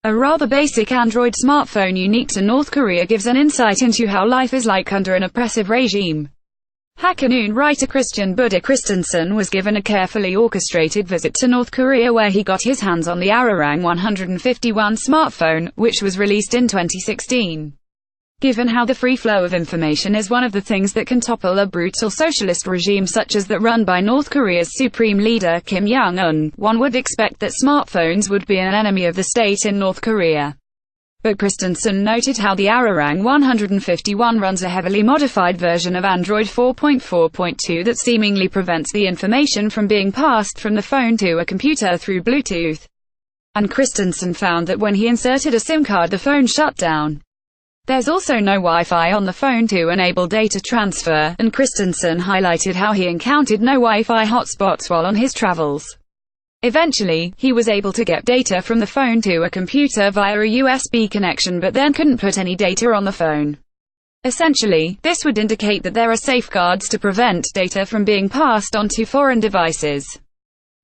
A rather basic Android smartphone unique to North Korea gives an insight into how life is like under an oppressive regime. Hackernoon writer Christian Budde Christensen was given a carefully orchestrated visit to North Korea where he got his hands on the Arirang 151 smartphone, which was released in 2016. Given how the free flow of information is one of the things that can topple a brutal socialist regime such as that run by North Korea's supreme leader Kim Jong-un, one would expect that smartphones would be an enemy of the state in North Korea. But Christensen noted how the Arirang 151 runs a heavily modified version of Android 4.4.2 that seemingly prevents the information from being passed from the phone to a computer through Bluetooth. And Christensen found that when he inserted a SIM card the phone shut down. There's also no Wi-Fi on the phone to enable data transfer, and Christensen highlighted how he encountered no Wi-Fi hotspots while on his travels. Eventually, he was able to get data from the phone to a computer via a USB connection but then couldn't put any data on the phone. Essentially, this would indicate that there are safeguards to prevent data from being passed on to foreign devices.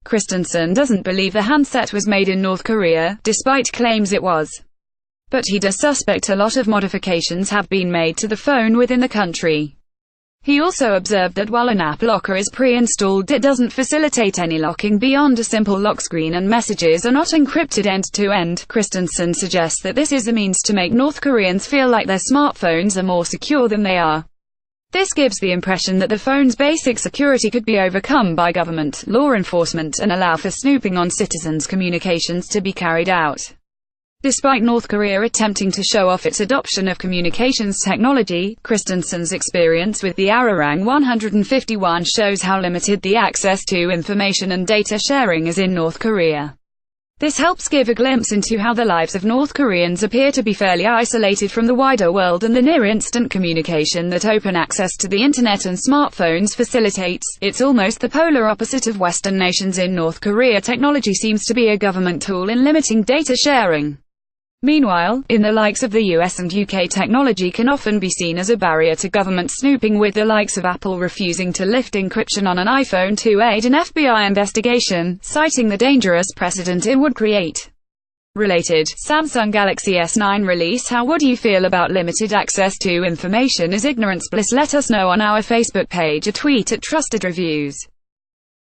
Christensen doesn't believe the handset was made in North Korea, despite claims it was. But he does suspect a lot of modifications have been made to the phone within the country. He also observed that while an app locker is pre-installed, it doesn't facilitate any locking beyond a simple lock screen and messages are not encrypted end-to-end. Christensen suggests that this is a means to make North Koreans feel like their smartphones are more secure than they are. This gives the impression that the phone's basic security could be overcome by government, law enforcement, and allow for snooping on citizens' communications to be carried out. Despite North Korea attempting to show off its adoption of communications technology, Christensen's experience with the Arirang 151 shows how limited the access to information and data sharing is in North Korea. This helps give a glimpse into how the lives of North Koreans appear to be fairly isolated from the wider world and the near-instant communication that open access to the internet and smartphones facilitates. It's almost the polar opposite of Western nations. In North Korea, technology seems to be a government tool in limiting data sharing. Meanwhile, in the likes of the US and UK, technology can often be seen as a barrier to government snooping, with the likes of Apple refusing to lift encryption on an iPhone to aid an FBI investigation, citing the dangerous precedent it would create. Related, Samsung Galaxy S9 release. How would you feel about limited access to information? Is ignorance bliss? Let us know on our Facebook page or tweet at Trusted Reviews.